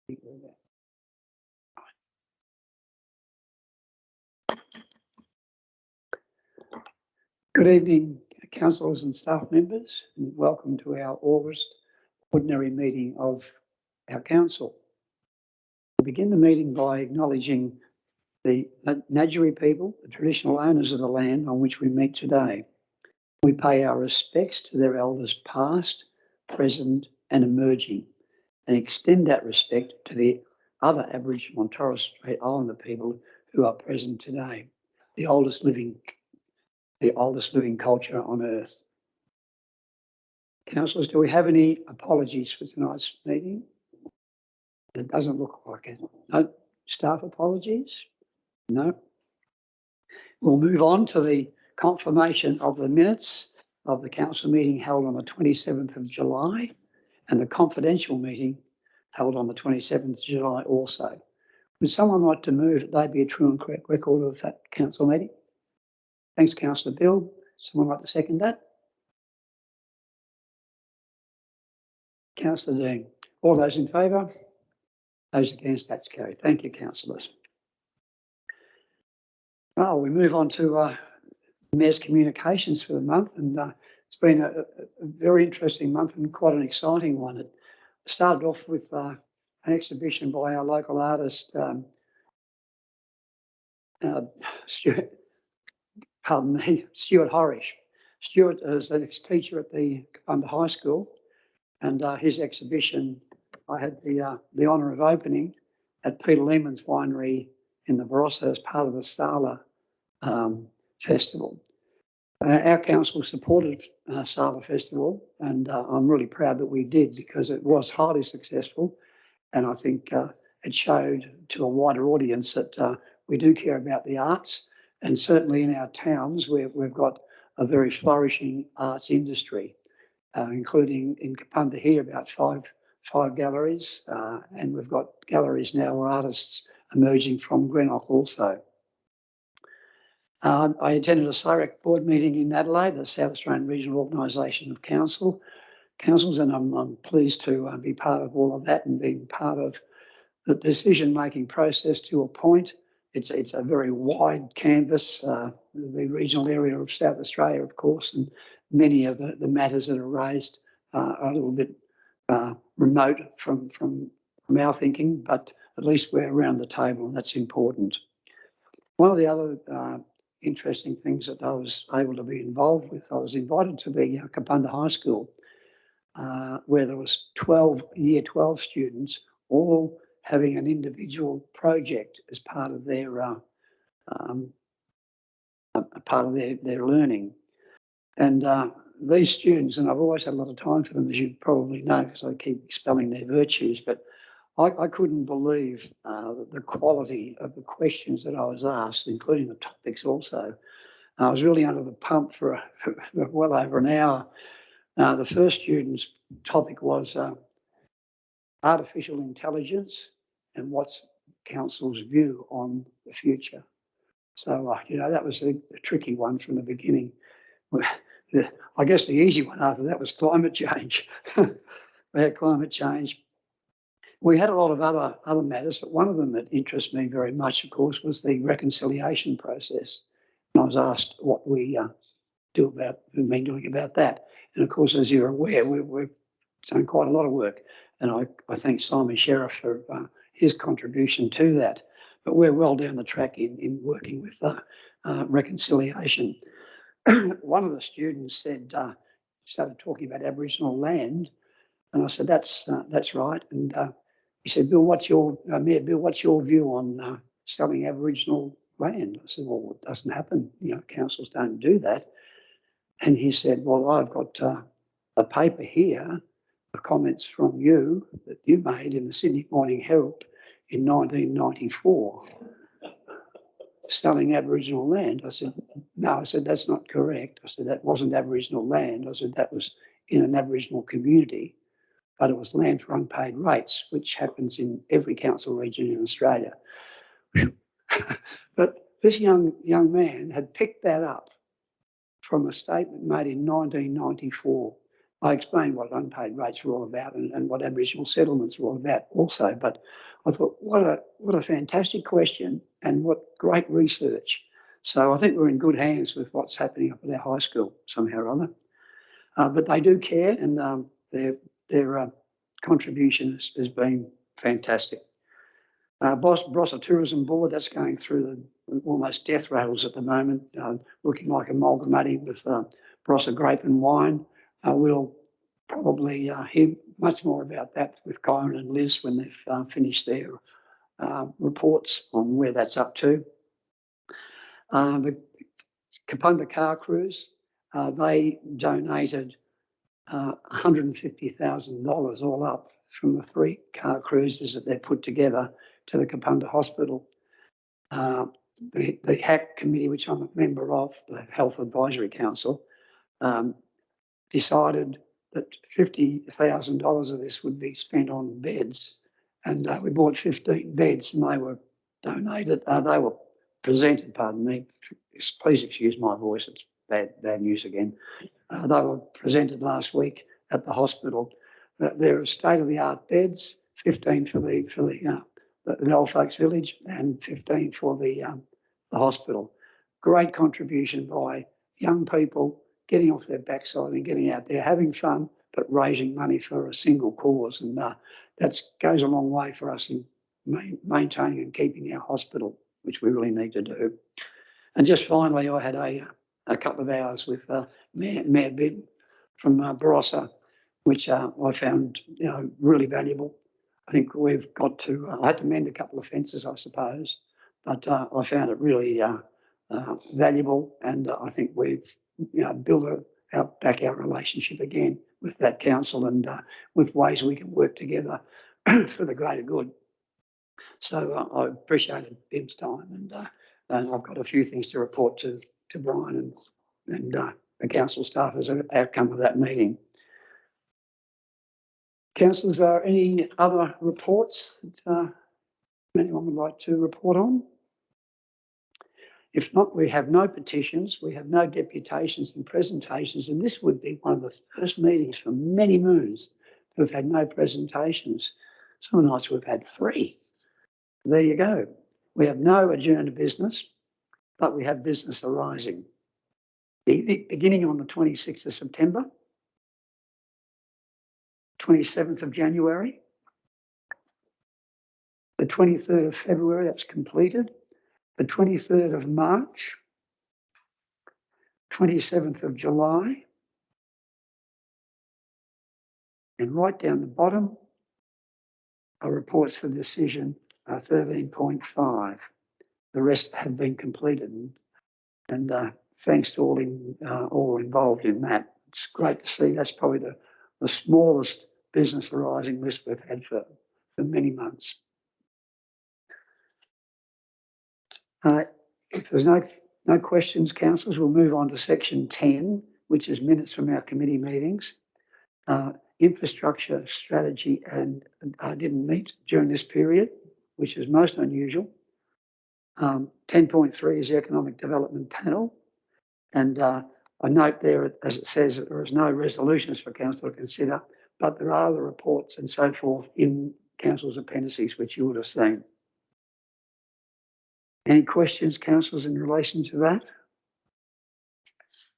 Good evening, councillors and staff members, and welcome to our August ordinary meeting of our council. We begin the meeting by acknowledging the Ngadjuri people, the traditional owners of the land on which we meet today. We pay our respects to their elders past, present and emerging, and extend that respect to the other Aboriginal and Torres Strait Islander people who are present today, the oldest living culture on earth. Councillors, do we have any apologies for tonight's meeting? It doesn't look like it. No staff apologies? No. We'll move on to the confirmation of the minutes of the council meeting held on the 27th of July and the confidential meeting held on the 27th of July also. Would someone like to move that they be a true and correct record of that council meeting? Thanks, Councillor Bill. Someone like to second that? Councillor Dean. All those in favour? Those against, that's carried. Thank you, councillors. Well, we move on to Mayor's communications for the month, and it's been a very interesting month and quite an exciting one. It started off with an exhibition by our local artist, Stuart Horish. Stuart is an ex-teacher at the Kapunda High School, and his exhibition I had the honour of opening at Peter Lehman's winery in the Barossa as part of the Sala Festival. Our council supported Sala Festival, and I'm really proud that we did, because it was highly successful, and I think it showed to a wider audience that we do care about the arts, and certainly in our towns we've got a very flourishing arts industry, including in Kapunda here about five galleries, and we've got galleries now where artists emerging from Greenock also. I attended a SIREC board meeting in Adelaide, the South Australian Regional Organisation of Councils, and I'm pleased to be part of all of that and being part of the decision-making process to appoint. It's a very wide canvas, the regional area of South Australia, of course, and many of the matters that are raised are a little bit remote from our thinking, but at least we're around the table, and that's important. One of the other interesting things that I was able to be involved with, I was invited to the Kapunda High School, where there was year 12 students all having an individual project as part of their learning. And these students, and I've always had a lot of time for them, as you probably know, because I keep spelling their virtues, but I couldn't believe the quality of the questions that I was asked, including the topics also. I was really under the pump for well over an hour. The first student's topic was artificial intelligence and what's council's view on the future. So, that was a tricky one from the beginning. I guess the easy one after that was climate change. We had climate change. We had a lot of other matters, but one of them that interests me very much, of course, was the reconciliation process. And I was asked what we've been doing about that. And of course, as you're aware, we've done quite a lot of work. And I thank Simon Sheriff for his contribution to that. But we're well down the track in working with reconciliation. One of the students started talking about Aboriginal land, and I said, that's right. And he said, Bill, Mayor Bill, what's your view on selling Aboriginal land? I said, well, it doesn't happen. Councils don't do that. And he said, well, I've got a paper here of comments from you that you made in the Sydney Morning Herald in 1994, selling Aboriginal land. I said, no, that's not correct. I said, that wasn't Aboriginal land. I said, that was in an Aboriginal community, but it was land for unpaid rates, which happens in every council region in Australia. But this young man had picked that up from a statement made in 1994 I explained what unpaid rates were all about and what Aboriginal settlements were all about also. But I thought, what a fantastic question and what great research. So I think we're in good hands with what's happening up at our high school somehow or other. But they do care, and their contribution has been fantastic. Barossa Tourism Board, that's going through the almost death rattles at the moment, looking like amalgamating with Barossa Grape and Wine. We'll probably hear much more about that with Kyron and Liz when they've finished their reports on where that's up to. The Kapunda Car Cruise, they donated $150,000 all up from the 3 car cruises that they put together to the Kapunda Hospital. The HAC committee, which I'm a member of, the Health Advisory Council, decided that $50,000 of this would be spent on beds, and we bought 15 beds, and they were donated. They were presented. Pardon me. Please excuse my voice. It's bad news again. They were presented last week at the hospital. They're state-of-the-art beds, 15 for the Old Folks Village and 15 for the hospital. Great contribution by young people getting off their backside and getting out there, having fun, but raising money for a single cause. And that goes a long way for us in maintaining and keeping our hospital, which we really need to do. And just finally, I had a couple of hours with Mayor Bibb from Barossa, which I found really valuable. I think we've got to, I had to mend a couple of fences, I suppose, but I found it really valuable, and I think we've built back our relationship again with that council and with ways we can work together for the greater good. So I appreciated Bib's time, and I've got a few things to report to Brian and the council staff as an outcome of that meeting. Councillors, are any other reports that anyone would like to report on? If not, we have no petitions, we have no deputations and presentations, and this would be one of the first meetings for many moons to have had no presentations. Some nights we've had 3. There you go. We have no adjourned business, but we have business arising. Beginning on the 26th of September, 27th of January, the 23rd of February, that's completed, the 23rd of March, 27th of July, and right down the bottom are reports for decision 13.5. The rest have been completed, and thanks to all involved in that. It's great to see. That's probably the smallest business arising list we've had for many months. If there's no questions, councillors, we'll move on to section 10, which is minutes from our committee meetings. Infrastructure strategy and didn't meet during this period, which is most unusual. 10.3 is the economic development panel, and I note there, as it says, that there is no resolutions for council to consider, but there are the reports and so forth in council's appendices, which you would have seen. Any questions, councillors, in relation to that?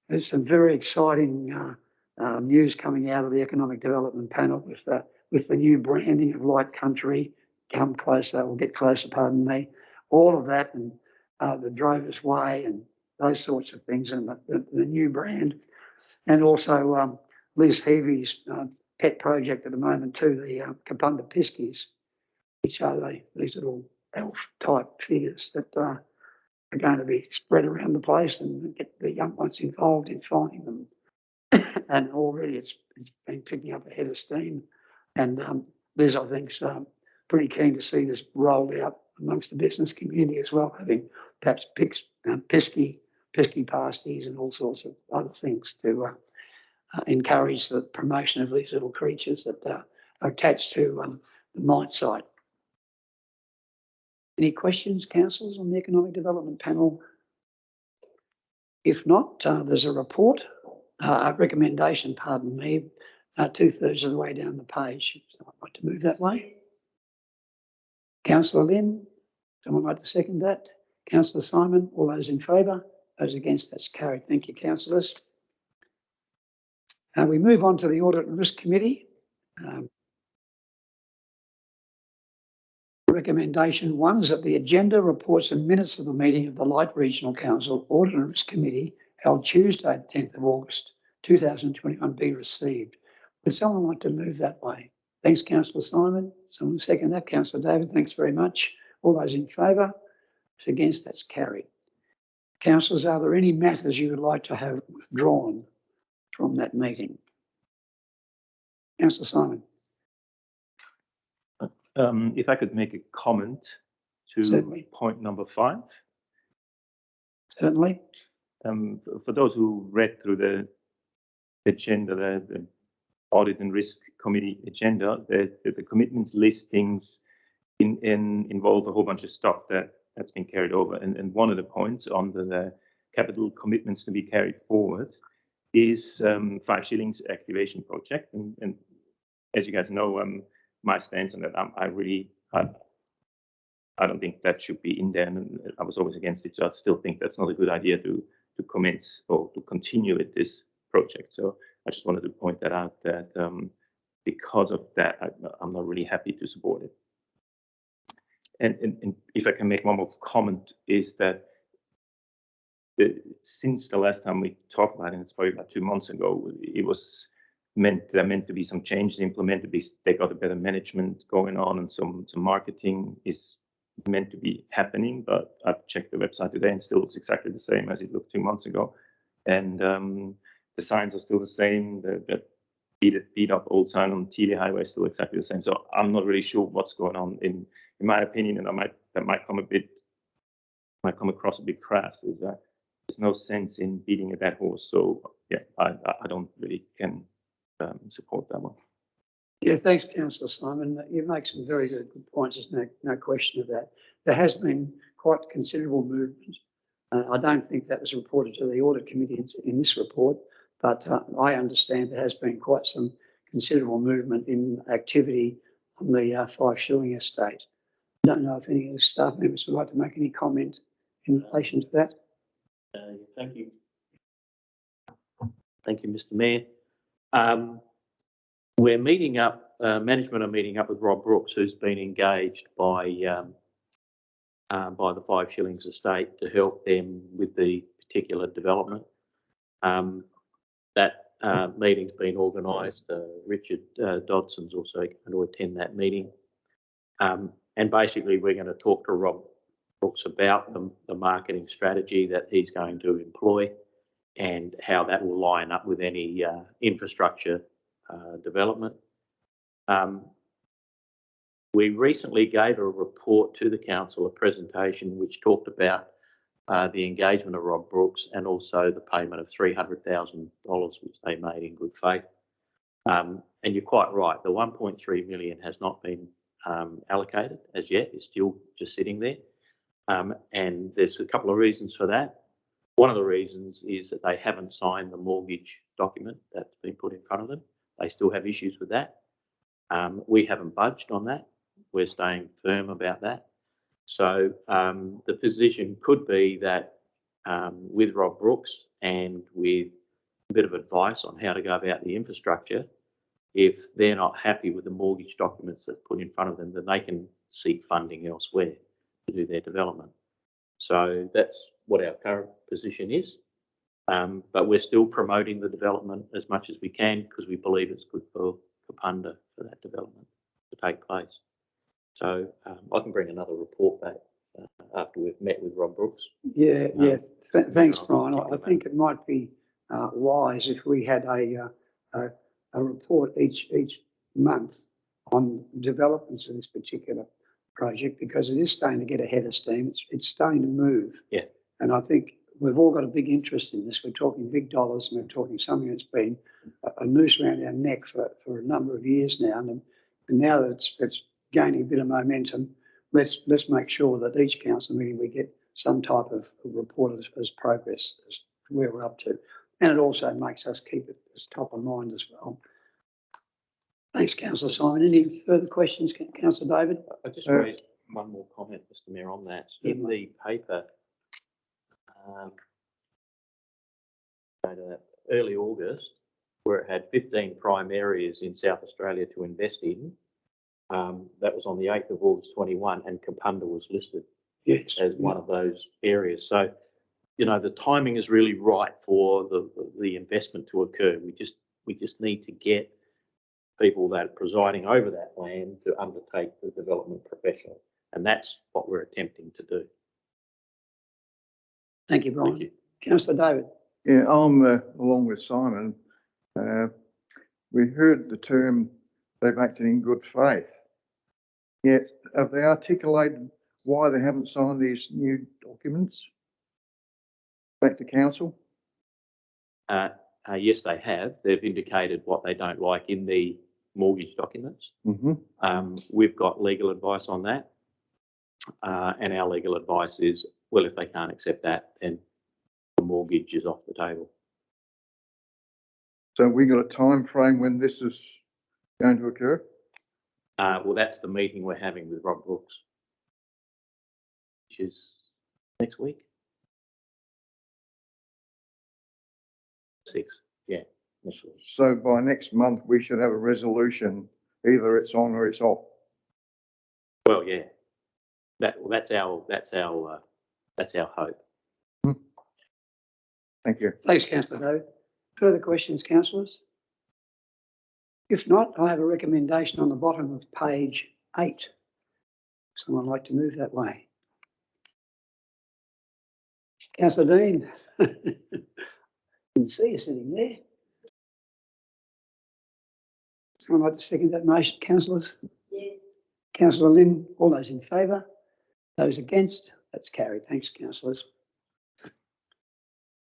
There's some very exciting news coming out of the Economic Development Panel with the new branding of Light Country, come closer, or get closer, pardon me, all of that, and the Drover's Way and those sorts of things, and the new brand. And also Liz Heavy's pet project at the moment too, the Kapunda Piskies, which are these little elf-type figures that are going to be spread around the place and get the young ones involved in finding them. And already it's been picking up a head of steam. And Liz, I think, is pretty keen to see this rolled out amongst the business community as well, having perhaps pesky pasties and all sorts of other things to encourage the promotion of these little creatures that are attached to the mine site. Any questions, councillors, on the Economic Development Panel? If not, there's a report recommendation, pardon me, 2/3 of the way down the page. Someone like to move that way? Councillor Lynn, someone like to second that? Councillor Simon, all those in favour? Those against, that's carried. Thank you, councillors. We move on to the Audit and Risk Committee. Recommendation 1 is that the agenda, reports and minutes of the meeting of the Light Regional Council Audit and Risk Committee held Tuesday, the 10th of August 2021 be received. Would someone like to move that way? Thanks, Councillor Simon. Someone second that? Councillor David, thanks very much. All those in favour? Against, that's carried. Councillors, are there any matters you would like to have withdrawn from that meeting? Councillor Simon. If I could make a comment to Certainly. Point number 5. Certainly. For those who read through the agenda, the Audit and Risk Committee agenda, the commitments listings involve a whole bunch of stuff that's been carried over. And one of the points under the capital commitments to be carried forward is 5 shillings activation project. And as you guys know, my stance on that, I don't think that should be in there, and I was always against it. So I still think that's not a good idea to commence or to continue with this project. So I just wanted to point that out, that because of that, I'm not really happy to support it. And if I can make one more comment, is that since the last time we talked about it, it's probably about 2 months ago, it was meant to be some changes implemented. They got a better management going on, and some marketing is meant to be happening. But I've checked the website today and it still looks exactly the same as it looked 2 months ago. And the signs are still the same. The beat up old sign on Teely Highway is still exactly the same. So I'm not really sure what's going on. In my opinion, and that might come across a bit crass, is that there's no sense in beating a dead horse. So yeah, I don't really can support that one. Yeah, thanks, Councillor Simon. You make some very good points. There's no question of that. There has been quite considerable movement. I don't think that was reported to the Audit Committee in this report, but I understand there has been quite some considerable movement in activity on the 5 shilling estate. I don't know if any of the staff members would like to make any comment in relation to that. Thank you. Thank you, Mr. Mayor. We're meeting up, management are meeting up with Rob Brooks, who's been engaged by the 5 shillings estate to help them with the particular development. That meeting's been organised. Richard Dodson's also going to attend that meeting. And basically we're going to talk to Rob Brooks about the marketing strategy that he's going to employ and how that will line up with any infrastructure development. We recently gave a report to the council, a presentation which talked about the engagement of Rob Brooks and also the payment of $300,000 which they made in good faith. And you're quite right, the 1.3 million has not been allocated as yet. It's still just sitting there. And there's a couple of reasons for that. One of the reasons is that they haven't signed the mortgage document that's been put in front of them. They still have issues with that. We haven't budged on that. We're staying firm about that. So the position could be that with Rob Brooks and with a bit of advice on how to go about the infrastructure, if they're not happy with the mortgage documents that's put in front of them, then they can seek funding elsewhere to do their development. So that's what our current position is. But we're still promoting the development as much as we can because we believe it's good for Kapunda for that development to take place. So I can bring another report back after we've met with Rob Brooks. Yeah. Thanks, Brian. I think it might be wise if we had a report each month on developments of this particular project, because it is starting to get ahead of steam. It's starting to move. Yeah. And I think we've all got a big interest in this. We're talking big dollars, and we're talking something that's been a noose around our neck for a number of years now. And now that it's gaining a bit of momentum, let's make sure that each council meeting we get some type of report as progress, as where we're up to. And it also makes us keep it as top of mind as well. Thanks, Councillor Simon. Any further questions, Councillor David? I just raised one more comment, Mr Mayor, on that. In the paper, early August, where it had 15 prime areas in South Australia to invest in, that was on the 8th of August 21, and Kapunda was listed as one of those areas. So, you know, the timing is really right for the investment to occur. We just need to get people that are presiding over that land to undertake the development professionally, and that's what we're attempting to do. Thank you, Brian. Thank you. Councillor David. Yeah, I'm along with Simon. We heard the term they've acted in good faith. Yet, have they articulated why they haven't signed these new documents back to council? Yes, they have. They've indicated what they don't like in the mortgage documents. We've got legal advice on that, and our legal advice is, well, if they can't accept that, then the mortgage is off the table. So we got a time frame when this is going to occur? Well, that's the meeting we're having with Rob Brooks, which is next week. 6, yeah, next week. So by next month, we should have a resolution, either it's on or it's off. Well, yeah, that's our hope. Thank you. Thanks, Councillor David. Further questions, councillors? If not, I have a recommendation on the bottom of page 8. Someone like to move that way? Councillor Dean. Didn't see you sitting there. Someone like to second that motion, councillors? Yeah. Councillor Lynn, all those in favour? Those against? That's carried. Thanks, councillors.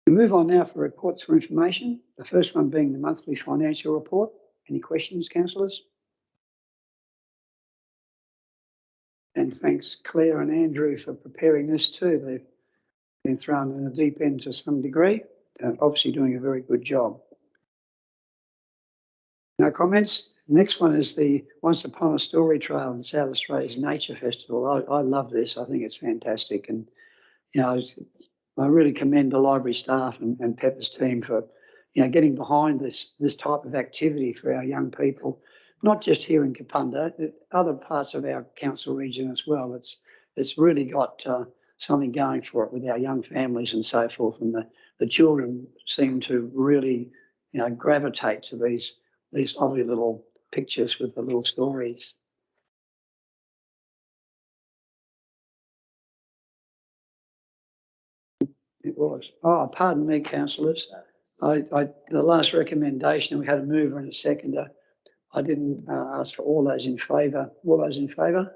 We move on now for reports for information. The first one being the monthly financial report. Any questions, councillors? And thanks, Claire and Andrew, for preparing this too. They've been thrown in the deep end to some degree. They're obviously doing a very good job. No comments? Next one is the Once Upon a Story Trail in South Australia's Nature Festival. I love this. I think it's fantastic. And, you know, I really commend the library staff and Pepper's team for, you know, getting behind this type of activity for our young people, not just here in Kapunda, other parts of our council region as well. It's really got something going for it with our young families and so forth. And the children seem to really, you know, gravitate to these lovely little pictures with the little stories. It was. Oh, pardon me, councillors. The last recommendation, we had a mover and a seconder. I didn't ask for all those in favour. All those in favour?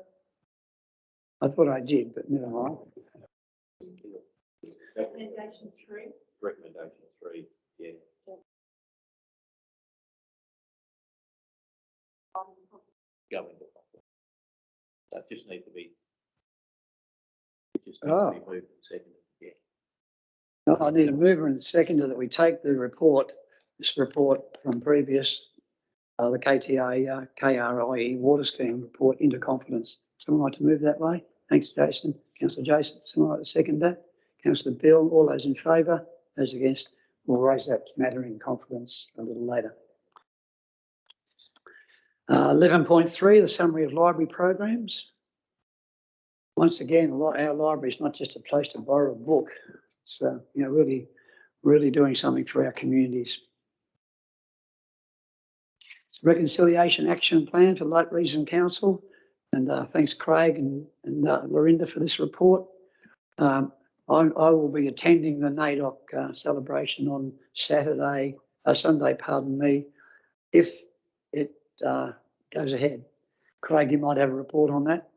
I thought I did, but never mind. Recommendation 3. Recommendation 3, yeah. Go into that just need to be. Just needs to be moved and seconded. Yeah. No, I need a mover and a seconder that we take the report, this report from previous, the KTA, KRIE water scheme report into confidence. Someone like to move that way? Thanks, Jason. Councillor Jason. Someone like to second that? Councillor Bill. All those in favour? Those against? We'll raise that matter in confidence a little later. 11.3, the summary of library programs. Once again, our library is not just a place to borrow a book. It's you know, really doing something for our communities. Reconciliation Action Plan for Lake Region Council, and thanks Craig and Lorinda for this report. I will be attending the NAIDOC celebration on Sunday, pardon me, if it goes ahead. Craig, you might have a report on that.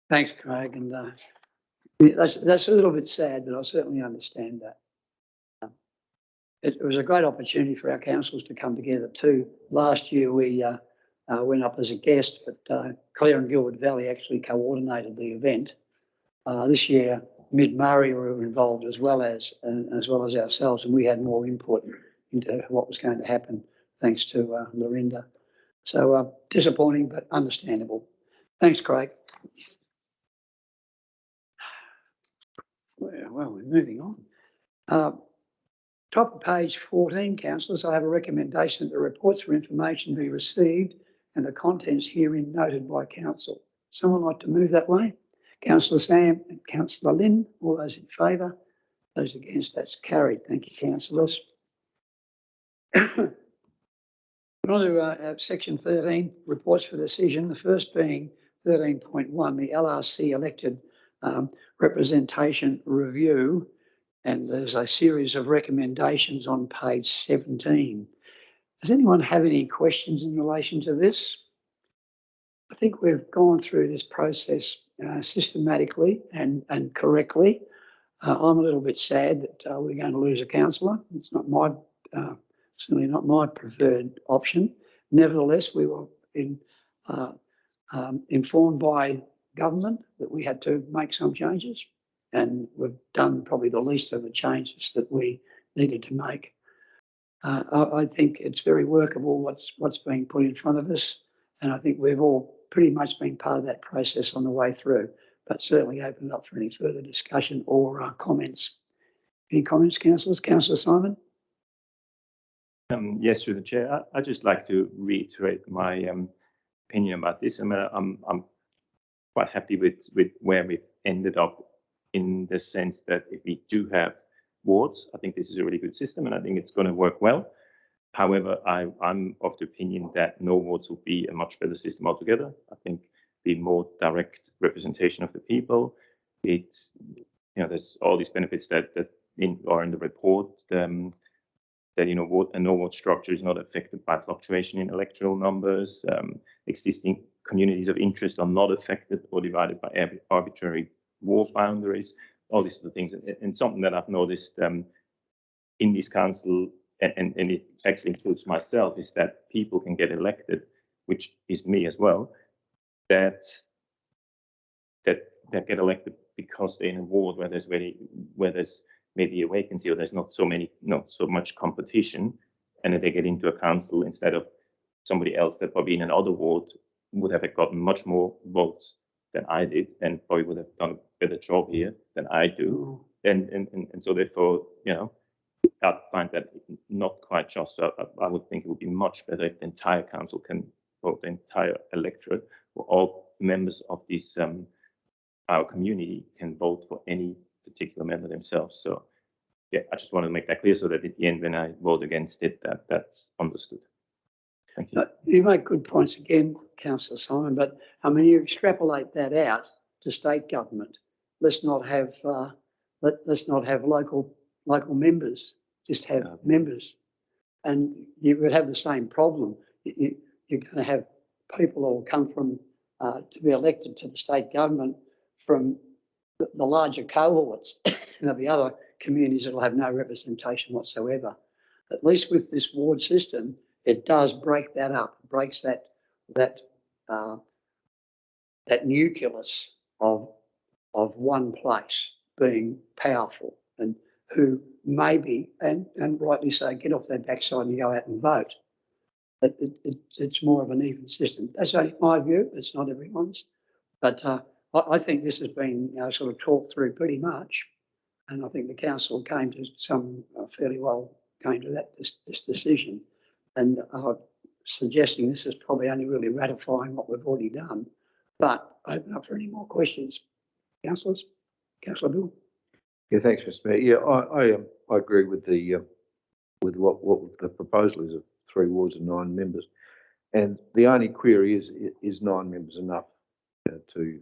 Thanks, Craig, and yeah, that's a little bit sad, but I certainly understand that. It was a great opportunity for our councils to come together too. Last year we went up as a guest, but Clare and Gilbert Valley actually coordinated the event. This year, Mid-Murray were involved as well as ourselves, and we had more input into what was going to happen, thanks to Lorinda. So disappointing, but understandable. Thanks, Craig. Well, we're moving on. Top of page 14, councillors, I have a recommendation that the reports for information be received and the contents herein noted by council. Someone like to move that way? Councillor Sam and Councillor Lynn, all those in favour? Those against, that's carried. Thank you, councillors. On to section 13, reports for decision. The first being 13.1, the LRC elected representation review. And there's a series of recommendations on page 17. Does anyone have any questions in relation to this? I think we've gone through this process systematically and correctly. I'm a little bit sad that we're going to lose a councillor. It's not my, certainly not my preferred option. Nevertheless, we were informed by government that we had to make some changes, and we've done probably the least of the changes that we needed to make. I think it's very workable what's being put in front of us, and I think we've all pretty much been part of that process on the way through, but certainly open up for any further discussion or comments. Any comments, councillors? Councillor Simon? Yes, through the chair. I'd just like to reiterate my opinion about this. I mean, I'm quite happy with where we've ended up, in the sense that if we do have wards, I think this is a really good system and I think it's going to work well. However, I'm of the opinion that no wards will be a much better system altogether. I think the more direct representation of the people, it's, there's all these benefits that are in the report, that, a no ward structure is not affected by fluctuation in electoral numbers. Existing communities of interest are not affected or divided by arbitrary ward boundaries, all these other things. And something that I've noticed in this council, and it actually includes myself, is that people can get elected, which is me as well, that get elected because they're in a ward where there's maybe a vacancy or there's not so much competition, and then they get into a council instead of somebody else that probably in another ward would have gotten much more votes than I did, and probably would have done a better job here than I do. And so therefore, I find that not quite just. I would think it would be much better if the entire council can vote, the entire electorate, or all members of this our community can vote for any particular member themselves. So yeah, I just want to make that clear so that at the end, when I vote against it, that's understood. Thank you. You make good points again, Councillor Simon, but I mean, you extrapolate that out to state government. Let's not have local members, just have members, and you would have the same problem. You're going to have people who will come from to be elected to the state government from the larger cohorts. There'll be other communities that will have no representation whatsoever. At least with this ward system, it does break that up, breaks that nucleus of one place being powerful, and who maybe, and rightly so, get off their backside and go out and vote. It's more of an even system. That's only my view. It's not everyone's, but I think this has been sort of talked through pretty much, and I think the council came to some fairly well came to this decision, and suggesting this is probably only really ratifying what we've already done. But open up for any more questions, councillors. Councillor Bill. Yeah, thanks, Mr. Mayor. Yeah, I agree with what the proposal is of 3 wards and 9 members, and the only query is 9 members enough to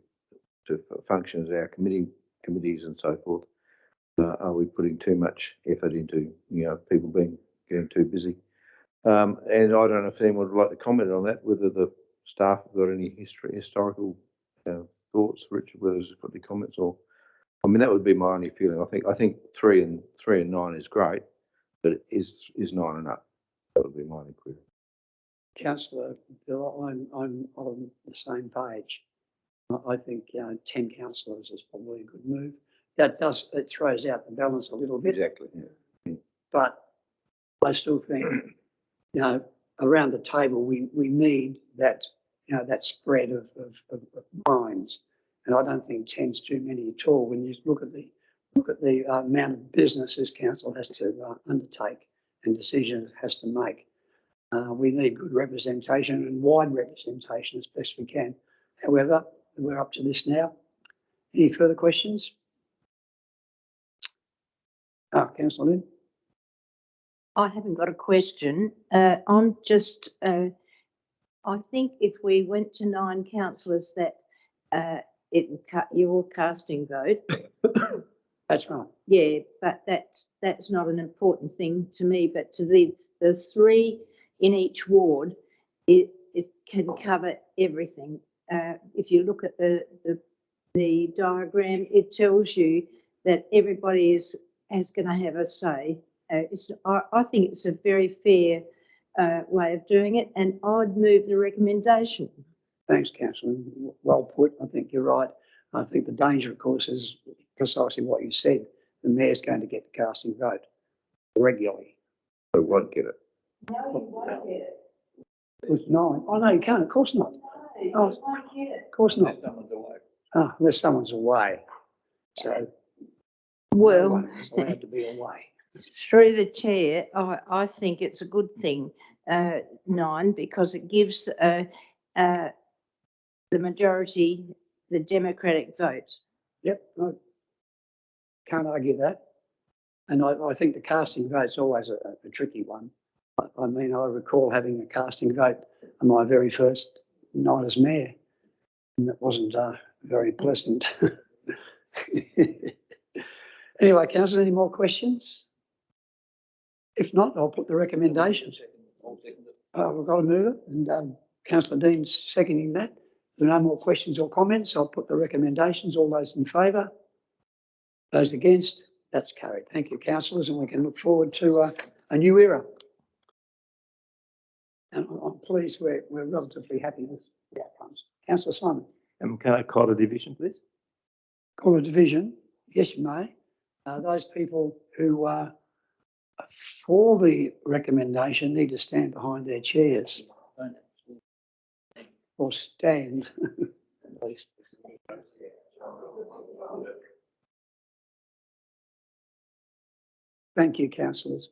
function as our committees and so forth. Are we putting too much effort into, people getting too busy? And I don't know if anyone would like to comment on that, whether the staff have got any historical thoughts, Richard, whether there's got any comments or, I mean, that would be my only feeling. I think 3 and 9 is great, but is 9 and up? That would be my only query. Councillor Bill, I'm on the same page. I think 10 councillors is probably a good move. It throws out the balance a little bit. Exactly. Yeah. But I still think, around the table, we need that, that spread of minds. And I don't think 10's too many at all. When you look at the amount of business this council has to undertake and decisions it has to make. We need good representation and wide representation as best we can. However, we're up to this now. Any further questions? Councillor Lynn. I haven't got a question. I'm just, I think if we went to 9 councillors that it would cut your casting vote. That's right. Yeah, but that's not an important thing to me, but to the 3 in each ward, it can cover everything. If you look at the diagram, it tells you that everybody is going to have a say. I think it's a very fair way of doing it, and I'd move the recommendation. Thanks, Councillor. Well put. I think you're right. I think the danger, of course, is precisely what you said. The mayor's going to get the casting vote regularly. They won't get it. No, you won't get it. With 9. Oh, no, you can't. Of course not. No, you Oh, won't get it. Of course not. Someone's away. Unless someone's away. So, Well, no one is allowed to be away. through the chair, I think it's a good thing, 9, because it gives the majority the democratic vote. Yep, I can't argue that. And I think the casting vote's always a tricky one. I mean, I recall having a casting vote on my very first night as mayor, and that wasn't very pleasant. Anyway, councillor, any more questions? If not, I'll put the recommendations. We've got to move it, and Councillor Dean's seconding that. If there are no more questions or comments, I'll put the recommendations. All those in favour? Those against? That's carried. Thank you, councillors, and we can look forward to a new era. And I'm pleased we're relatively happy with the outcomes. Councillor Simon. Can I call a division, please? Call a division. Yes, you may. Those people who are for the recommendation need to stand behind their chairs. Or stand, at least. Thank you, councillors.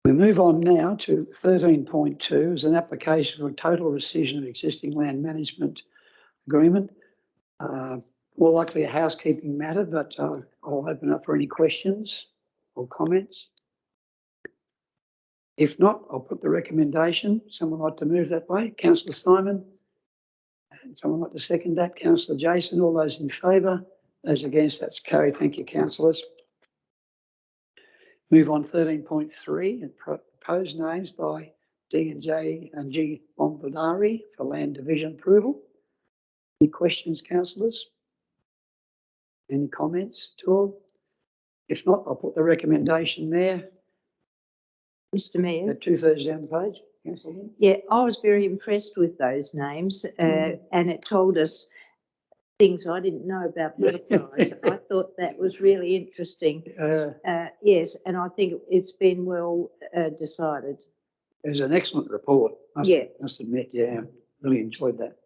We move on now to 13.2 as an application for a total rescission of existing land management agreement. More likely a housekeeping matter, but I'll open up for any questions or comments. If not, I'll put the recommendation. Someone like to move that way? Councillor Simon. And someone like to second that? Councillor Jason. All those in favour? Those against? That's carried. Thank you, councillors. Move on 13.3 and proposed names by D&J and G Bombardari for land division approval. Any questions, councillors? Any comments at all? If not, I'll put the recommendation there. Mr. Mayor. 2/3 down the page. Councillor. Yeah, I was very impressed with those names, and it told us things I didn't know about butterflies. I thought that was really interesting. Yes, and I think it's been well decided. It was an excellent report. Must admit, yeah, really enjoyed that.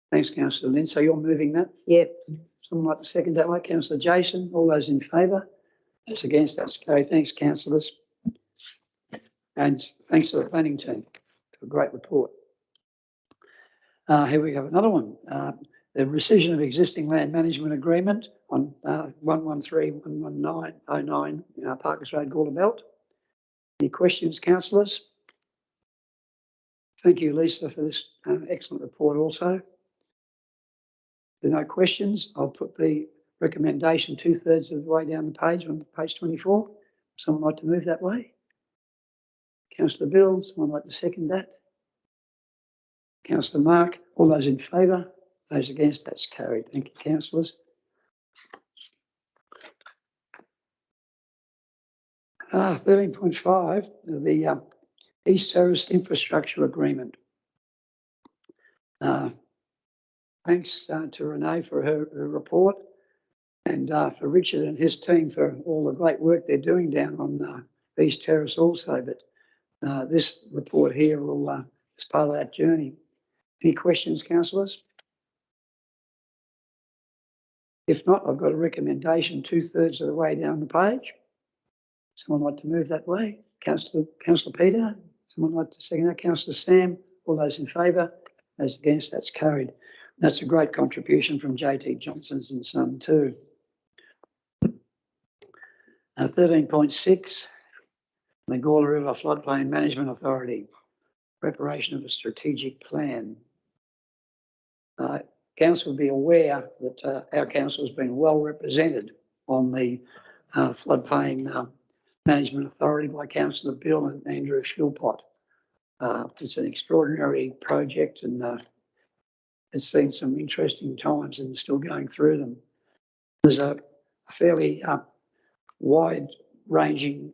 Thanks, Councillor Lynn. So you're moving that? Yep. Someone like to second that way? Councillor Jason. All those in favour? Those against? That's carried. Thanks, councillors. And thanks to the planning team for a great report. Here we have another one. The rescission of existing land management agreement on 113-11909 Parkers Road, Gawler Belt. Any questions, councillors? Thank you, Lisa, for this excellent report also. there are no questions, I'll put the recommendation 2/3 of the way down the page on page 24. Someone like to move that way? Councillor Bill, someone like to second that? Councillor Mark, all those in favour? Those against, that's carried. Thank you, councillors. 13.5, the East Terrace Infrastructure Agreement. Thanks to Renee for her report, and for Richard and his team for all the great work they're doing down on East Terrace also. But this report here will is part of that journey. Any questions, councillors? If not, I've got a recommendation 2/3 of the way down the page. Someone like to move that way? Councillor Peter? Someone like to second that? Councillor Sam? All those in favour? Those against? That's carried. That's a great contribution from JT Johnson's and Son too. 13.6, the Gawler River Floodplain Management Authority, preparation of a strategic plan. Council will be aware that our council has been well represented on the Floodplain Management Authority by Councillor Bill and Andrew Philpott. It's an extraordinary project, and it's seen some interesting times and still going through them. There's a fairly wide-ranging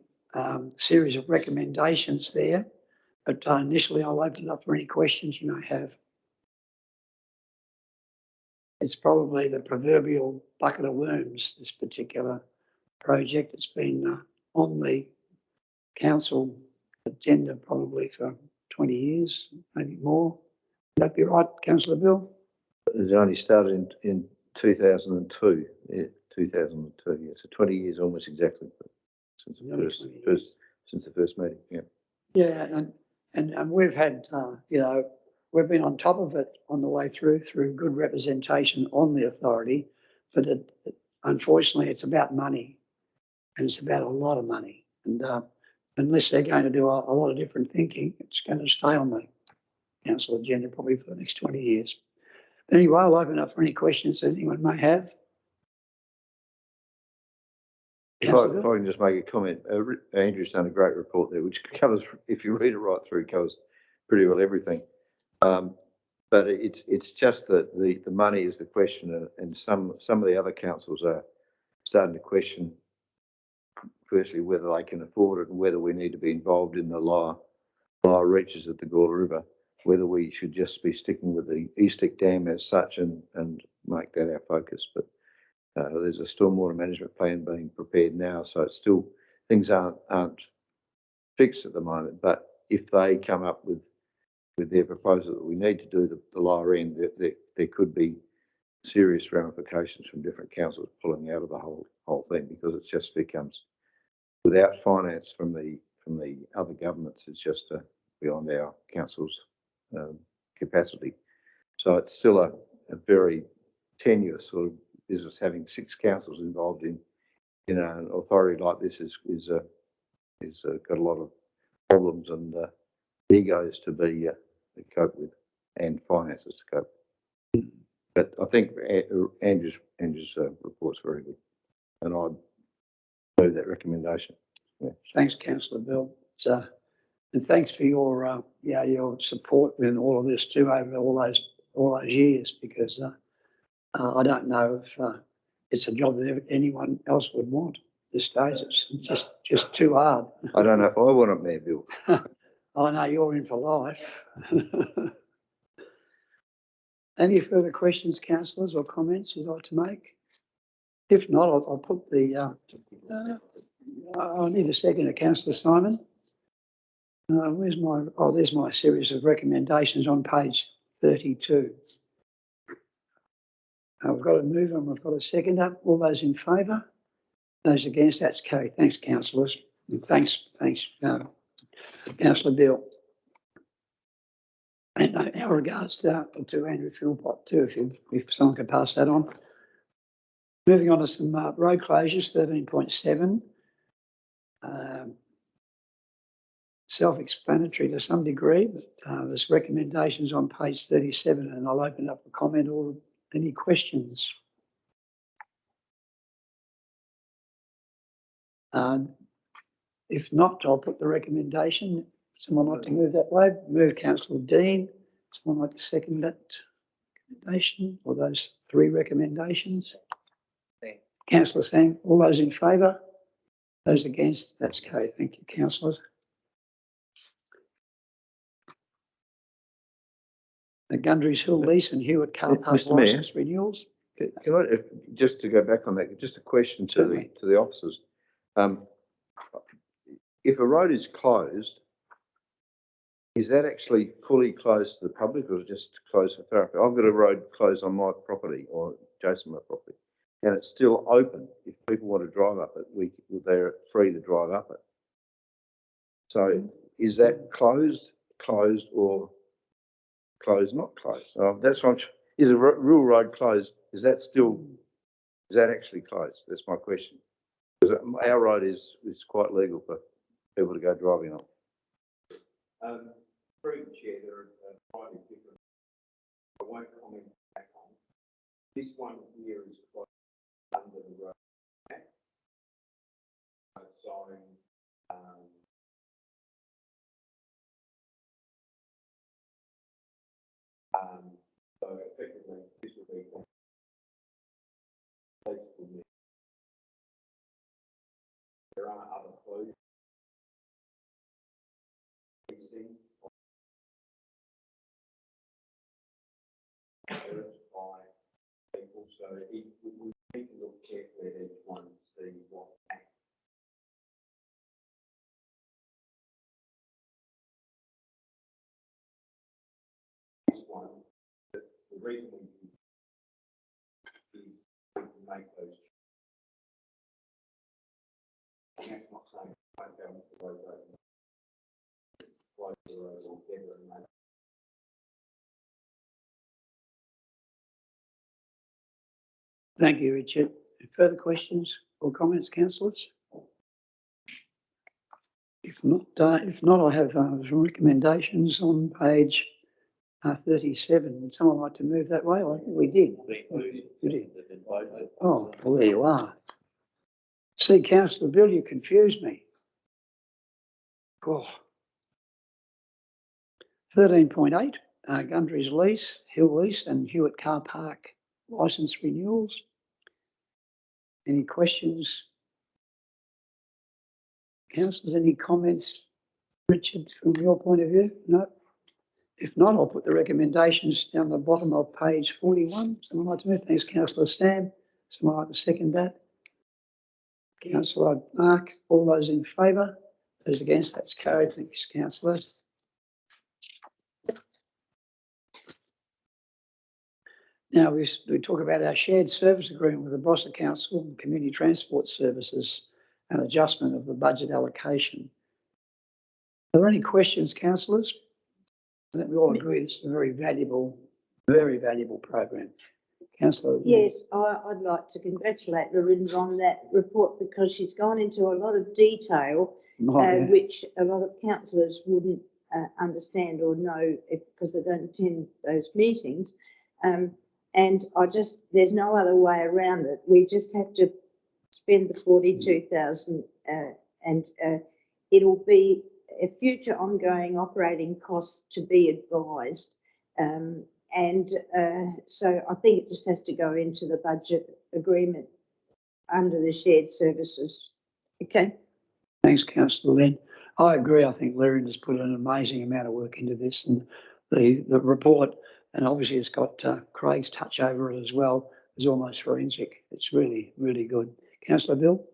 series of recommendations there, but initially I'll open it up for any questions you may have. It's probably the proverbial bucket of worms, this particular project. It's been on the council agenda probably for 20 years, maybe more. Would that be right, Councillor Bill? It only started in 2002. Yeah, 2002. Yeah, so 20 years almost exactly since the first meeting. Yeah. Yeah, and we've had we've been on top of it on the way through good representation on the authority, but unfortunately it's about money, and it's about a lot of money, and unless they're going to do a lot of different thinking, it's going to stay on the council agenda probably for the next 20 years. Anyway, I'll open up for any questions that anyone may have. If I can just make a comment, Andrew's done a great report there, which covers, if you read it right through, covers pretty well everything. But it's just that the money is the question, and some of the other councils are starting to question, firstly, whether they can afford it and whether we need to be involved in the lower reaches of the Gawler River, whether we should just be sticking with the Eastick Dam as such and make that our focus. But there's a stormwater management plan being prepared now, so it's still, things aren't fixed at the moment. But if they come up with their proposal that we need to do the lower end, there could be serious ramifications from different councils pulling out of the whole thing, because it just becomes, without finance from the other governments, it's just beyond our council's capacity. So it's still a very tenuous sort of business. Having 6 councils involved in an authority like this is got a lot of problems and egos to be cope with, and finances to cope. But I think Andrew's report's very good, and I'd move that recommendation. Yeah. Thanks, Councillor Bill. And thanks for your support in all of this too over all those years, because I don't know if it's a job that anyone else would want at this stage. It's just too hard. I don't know if I want it, Mayor Bill. I know you're in for life. Any further questions, councillors, or comments you'd like to make? If not, I'll put the. I need a second, Councillor Simon. There's my series of recommendations on page 32. I've got a mover and we've got a seconder. All those in favour? Those against? That's carried. Thanks, councillors. And thanks, Councillor Bill. And our regards to Andrew Philpott too, if someone could pass that on. Moving on to some road closures, 13.7. Self-explanatory to some degree, but there's recommendations on page 37, and I'll open up for comment. Or Any questions? If not, I'll put the recommendation. Someone like to move that way? Move Councillor Dean. Someone like to second that recommendation or those three recommendations? Councillor Sang, all those in favour? Those against? That's carried. Thank you, councillors. The Gundry's Hill lease and Hewitt car park Mr. Mayor? licence renewals. Can I, just to go back on that, just a question to Certainly. the officers. If a road is closed, is that actually fully closed to the public or just closed for thoroughfare? I've got a road closed on my property or adjacent to my property, and it's still open. If people want to drive up it, they're free to drive up it. So is that closed, or closed, not closed? That's what is a rural road closed? Is that actually closed? That's my question. Because our road is quite legal for people to go driving on. Through the chair, there are slightly different. I won't comment back on. This one here is quite under the road. So, so effectively, this will be there are other clues. By people, so we need to look carefully at each one to see what act. This one, the reason we can make those. And that's not saying I won't go into the road close the road altogether and make. Thank you, Richard. Further questions or comments, councillors? If not, I have some recommendations on page 37. Would someone like to move that way? I think we did. We did. Oh, well, there you are. See, Councillor Bill, you confused me. Oh. 13.8, Gundry's lease, Hill lease and Hewitt car park licence renewals. Any questions? Councillors, any comments? Richard, from your point of view? No? If not, I'll put the recommendations down the bottom of page 41. Someone like to move? Thanks, Councillor Stam. Someone like to second that? Councillor Mark, all those in favour? Those against? That's carried. Thanks, councillors. Now we talk about our shared service agreement with the Barossa Council and Community Transport Services and adjustment of the budget allocation. Are there any questions, councillors? I think we all agree this is a very valuable program. Councillor? Yes, I'd like to congratulate Lorinda on that report because she's gone into a lot of detail, which a lot of councillors wouldn't understand or know because they don't attend those meetings. And there's no other way around it. We just have to spend the 42,000 and it'll be a future ongoing operating costs to be advised. So I think it just has to go into the budget agreement under the shared services. Okay. Thanks, Councillor Lynn. I agree. I think Larry has put an amazing amount of work into this, and the report, and obviously it's got Craig's touch over it as well, is almost forensic. It's really, really good. Councillor Bill?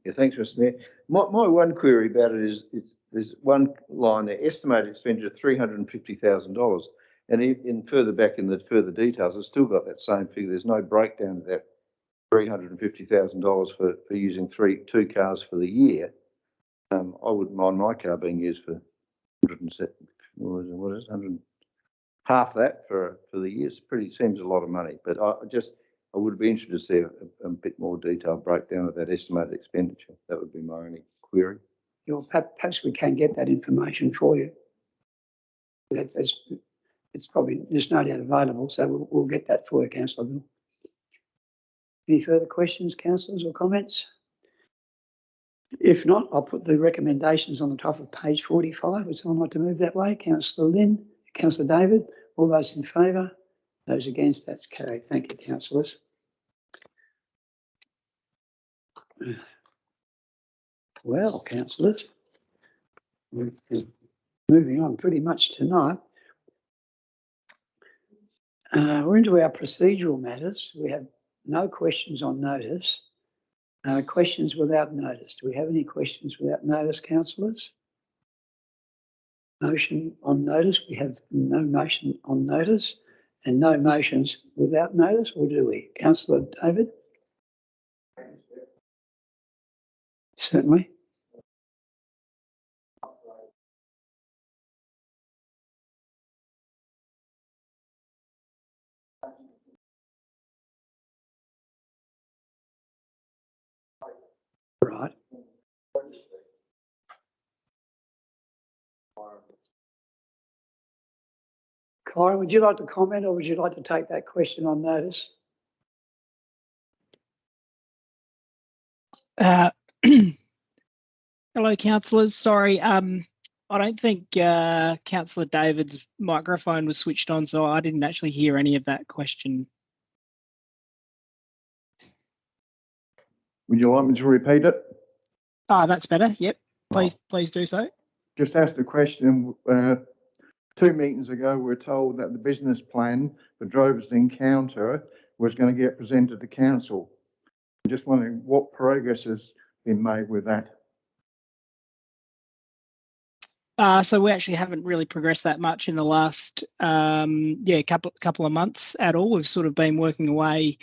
Yeah, thanks, Mr. Mayor. My one query about it is there's one line there, estimated expenditure $350,000. And in further back in the further details, it's still got that same figure. There's no breakdown of that $350,000 for using two cars for the year. I wouldn't mind my car being used for 107, what is it, 100, half that for the year. Seems a lot of money, but I would be interested to see a bit more detailed breakdown of that estimated expenditure. That would be my only query. Perhaps we can get that information for you. it's probably, there's no doubt available, so we'll get that for you, councillor Bill. Any further questions, councillors, or comments? If not, I'll put the recommendations on the top of page 45. Would someone like to move that way? Councillor Lynn, councillor David, all those in favour? Those against, that's carried. Thank you, councillors. Well, councillors, we're moving on pretty much tonight. We're into our procedural matters. We have no questions on notice. Questions without notice. Do we have any questions without notice, councillors? Motion on notice. We have no motion on notice and no motions without notice, or do we? Councillor David? Certainly. Right. Kyron, would you like to comment, or would you like to take that question on notice? Hello, councillors. Sorry, I don't think Councillor David's microphone was switched on, so I didn't actually hear any of that question. Would you like me to repeat it? Ah, that's better. Yep. Please do so. Just ask the question. 2 meetings ago, we were told that the business plan for Drovers Encounter was going to get presented to council. I'm just wondering what progress has been made with that. So we actually haven't really progressed that much in the last couple of months at all. We've sort of been working away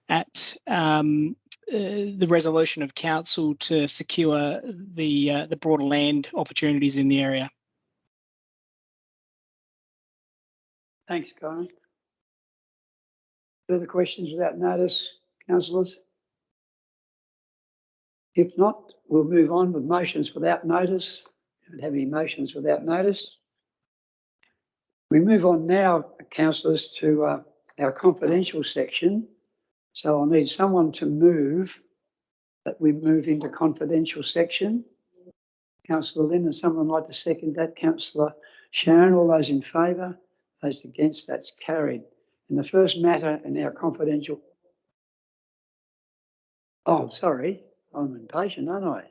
at the resolution of council to secure the broader land opportunities in the area. Thanks, Kyron. Further questions without notice, councillors? If not, we'll move on with motions without notice. We don't have any motions without notice. We move on now, councillors, to our confidential section. So I'll need someone to move that we move into confidential section. Councillor Lynn, and someone like to second that? Councillor Sharon, all those in favour? Those against, that's carried. And the first matter in our confidential... Oh, sorry, I'm impatient, aren't I?